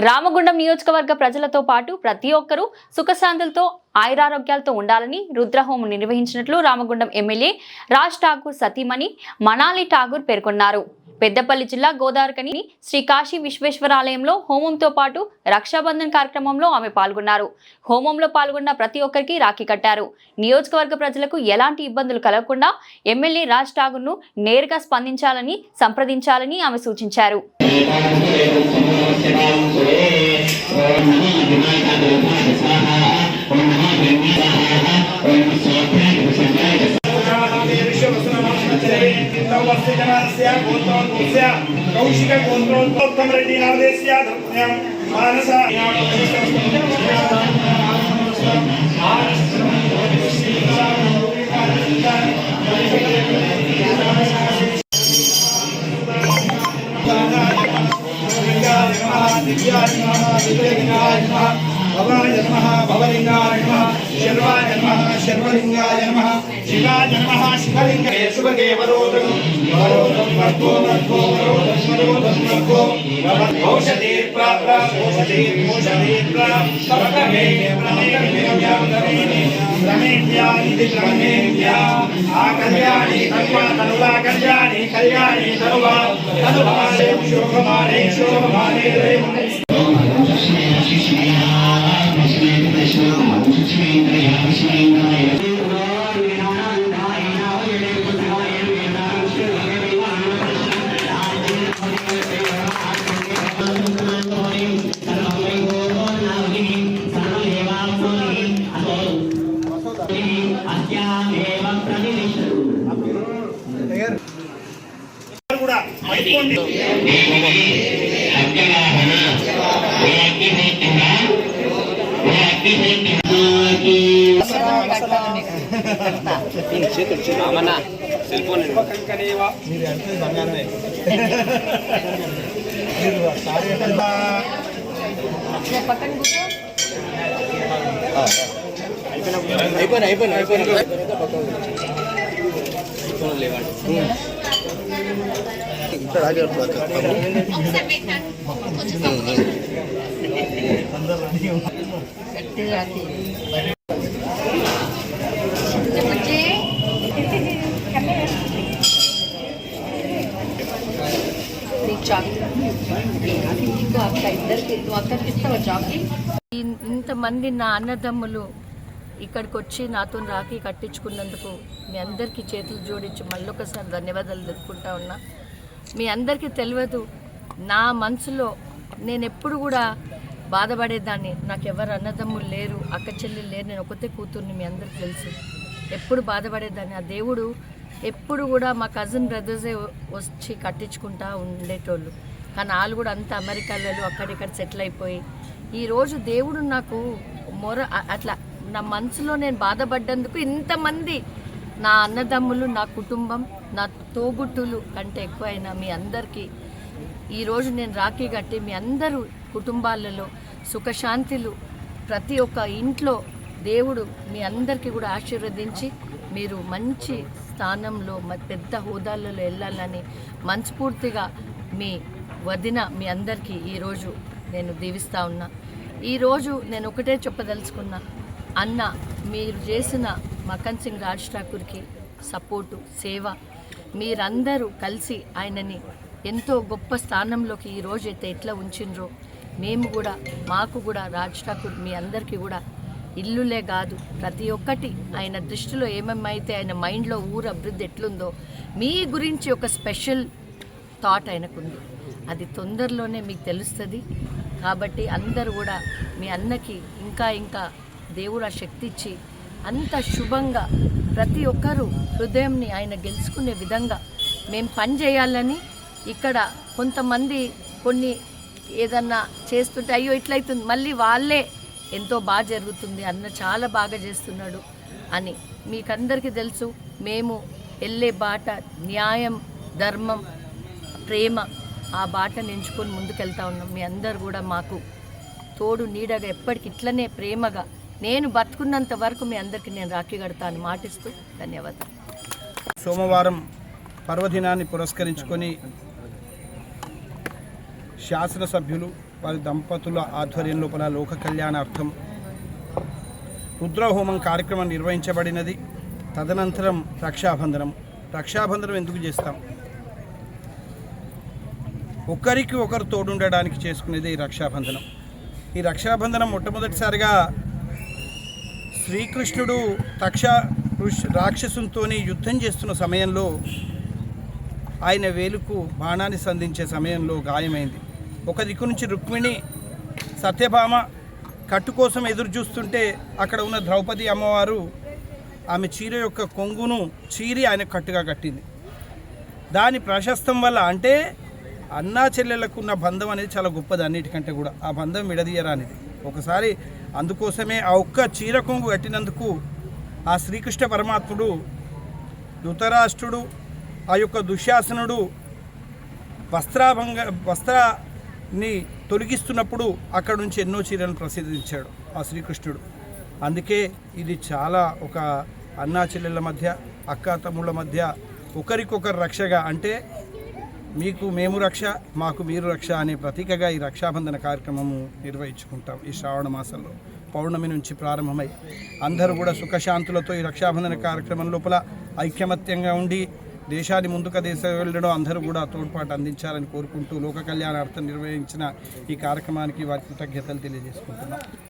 రామగుండం నియోజకవర్గ ప్రజలతో పాటు ప్రతి ఒక్కరూ సుఖశాంతులతో ఆయురారోగ్యాలతో ఉండాలని రుద్రహోమం నిర్వహించినట్లు రామగుండం ఎమ్మెల్యే రాజ్ ఠాకూర్ సతీమణి మనాలి ఠాకూర్ పేర్కొన్నారు. పెద్దపల్లి జిల్లా గోదావరికని శ్రీ కాశీ విశ్వేశ్వరాలయంలో హోమంతో పాటు రక్షాబంధన్ కార్యక్రమంలో ఆమె పాల్గొన్నారు. హోమంలో పాల్గొన్న ప్రతి ఒక్కరికి రాఖీ కట్టారు. నియోజకవర్గ ప్రజలకు ఎలాంటి ఇబ్బందులు కలగకుండా ఎమ్మెల్యే రాజ్ ఠాకూర్ను నేరుగా స్పందించాలని సంప్రదించాలని ఆమె సూచించారు. कौशिक गोत्रोत्तम रेड्डी नामदेस्य मानस भवाय नमः भवलिंगाय नमः शर्वाय नमः शर्वलिंगाय नमः शिवाय नमः शिवलिंगाय शुभगे वरोधं वरोधं वर्गो वर्गो वरोधं वरोधं वर्गो औषधे प्राप्त औषधे प्राप्त तवकमे रमेण्या इति रमेण्या आकल्याणि तन्वा तनुवा कल्याणि कल्याणि तनुवा तनुवा शोभमाने शोभमाने కూడా అయిపోండి. ఇంతమంది నా అన్నదమ్ములు ఇక్కడికి వచ్చి నాతో రాఖీ కట్టించుకున్నందుకు మీ అందరికీ చేతులు జోడించి మళ్ళొకసారి ధన్యవాదాలు తెలుపుకుంటా ఉన్నా. మీ అందరికీ తెలియదు, నా మనసులో నేను ఎప్పుడు కూడా బాధపడేదాన్ని. నాకు ఎవరు అన్నదమ్ములు లేరు, అక్క చెల్లెలు లేరు, నేను ఒకతే కూతుర్ని, మీ అందరికీ తెలుసు. ఎప్పుడు బాధపడేదాన్ని. ఆ దేవుడు ఎప్పుడు కూడా మా కజిన్ బ్రదర్సే వచ్చి కట్టించుకుంటా ఉండేటోళ్ళు. కానీ వాళ్ళు కూడా అంతా అమెరికాలో అక్కడిక్కడ సెటిల్ అయిపోయి ఈరోజు దేవుడు నాకు అట్లా నా మనసులో నేను బాధపడ్డందుకు ఇంతమంది నా అన్నదమ్ములు, నా కుటుంబం, నా తోబుట్టులు కంటే ఎక్కువైనా మీ అందరికీ ఈరోజు నేను రాఖీ కట్టి మీ అందరూ కుటుంబాలలో సుఖశాంతులు ప్రతి ఒక్క ఇంట్లో దేవుడు మీ అందరికీ కూడా ఆశీర్వదించి మీరు మంచి స్థానంలో పెద్ద హోదాలలో వెళ్ళాలని మనస్ఫూర్తిగా మీ వదిన మీ అందరికీ ఈరోజు నేను దీవిస్తూ ఉన్నా. ఈరోజు నేను ఒకటే చెప్పదలుచుకున్నా, అన్న మీరు చేసిన మకన్ సింగ్ రాజ్ ఠాకూర్కి సపోర్టు సేవ మీరందరూ కలిసి ఆయనని ఎంతో గొప్ప స్థానంలోకి ఈరోజు అయితే ఎట్లా ఉంచిండ్రో మేము కూడా మాకు కూడా రాజ్ ఠాకూర్ మీ అందరికీ కూడా ఇల్లులే కాదు ప్రతి ఒక్కటి ఆయన దృష్టిలో ఏమేమైతే ఆయన మైండ్లో ఊరు అభివృద్ధి ఎట్లుందో మీ గురించి ఒక స్పెషల్ థాట్ ఆయనకుంది. అది తొందరలోనే మీకు తెలుస్తుంది. కాబట్టి అందరూ కూడా మీ అన్నకి ఇంకా ఇంకా దేవుడు ఆ శక్తి ఇచ్చి అంత శుభంగా ప్రతి ఒక్కరూ హృదయంని ఆయన గెలుచుకునే విధంగా మేము పని చేయాలని. ఇక్కడ కొంతమంది కొన్ని ఏదన్నా చేస్తుంటే అయ్యో ఇట్లయితుంది, మళ్ళీ వాళ్ళే ఎంతో బాగా జరుగుతుంది, అన్న చాలా బాగా చేస్తున్నాడు అని మీకందరికీ తెలుసు. మేము వెళ్ళే బాట న్యాయం, ధర్మం, ప్రేమ, ఆ బాటను ఎంచుకొని ముందుకెళ్తా ఉన్నాం. మీ అందరు కూడా మాకు తోడు నీడగా ఎప్పటికి ఇట్లనే ప్రేమగా నేను బతుకున్నంత వరకు మీ అందరికీ నేను రాఖీ కడతాను మాటిస్తూ ధన్యవాదాలు. సోమవారం పర్వదినాన్ని పురస్కరించుకొని శాసనసభ్యులు వారి దంపతుల ఆధ్వర్యం లోపల లోక కళ్యాణార్థం రుద్రహోమం కార్యక్రమం నిర్వహించబడినది. తదనంతరం రక్షాబంధనం ఎందుకు చేస్తాం? ఒకరికి ఒకరు తోడుండడానికి చేసుకునేది ఈ రక్షాబంధనం. ఈ రక్షాబంధనం మొట్టమొదటిసారిగా శ్రీకృష్ణుడు రాక్షసునితో యుద్ధం చేస్తున్న సమయంలో ఆయన వేలుకు బాణాన్ని సంధించే సమయంలో గాయమైంది. ఒక దిక్కు నుంచి రుక్మిణి సత్యభామ కట్టు కోసం ఎదురు చూస్తుంటే అక్కడ ఉన్న ద్రౌపది అమ్మవారు ఆమె చీర యొక్క కొంగును చీరి ఆయన కట్టుగా కట్టింది. దాని ప్రశస్తం వల్ల అంటే అన్నా చెల్లెళ్లకు ఉన్న బంధం అనేది చాలా గొప్పది, అన్నిటికంటే కూడా ఆ బంధం విడదీయరానిది. ఒకసారి అందుకోసమే ఆ ఒక్క చీర కొంగు కట్టినందుకు ఆ శ్రీకృష్ణ పరమాత్ముడు ధృతరాష్ట్రుడు ఆ యొక్క దుశ్శాసనుడు వస్త్రాన్ని తొలగిస్తున్నప్పుడు అక్కడ నుంచి ఎన్నో చీరలను ప్రసిద్ధించాడు ఆ శ్రీకృష్ణుడు. అందుకే ఇది చాలా ఒక అన్నా చెల్లెళ్ళ మధ్య, అక్క తమ్ముళ్ళ మధ్య ఒకరికొకరు రక్షగా, అంటే మీకు మేము రక్ష, మాకు మీరు రక్ష అనే ప్రతీకగా ఈ రక్షాబంధన కార్యక్రమము నిర్వహించుకుంటాం. ఈ శ్రావణ మాసంలో పౌర్ణమి నుంచి ప్రారంభమై అందరూ కూడా సుఖశాంతులతో ఈ రక్షాబంధన కార్యక్రమం లోపల ఐక్యమత్యంగా ఉండి దేశాన్ని ముందుకు వెళ్ళడం అందరూ కూడా తోడ్పాటు అందించాలని కోరుకుంటూ లోక కళ్యాణార్థం నిర్వహించిన ఈ కార్యక్రమానికి వారి కృతజ్ఞతలు తెలియజేసుకుంటున్నాం.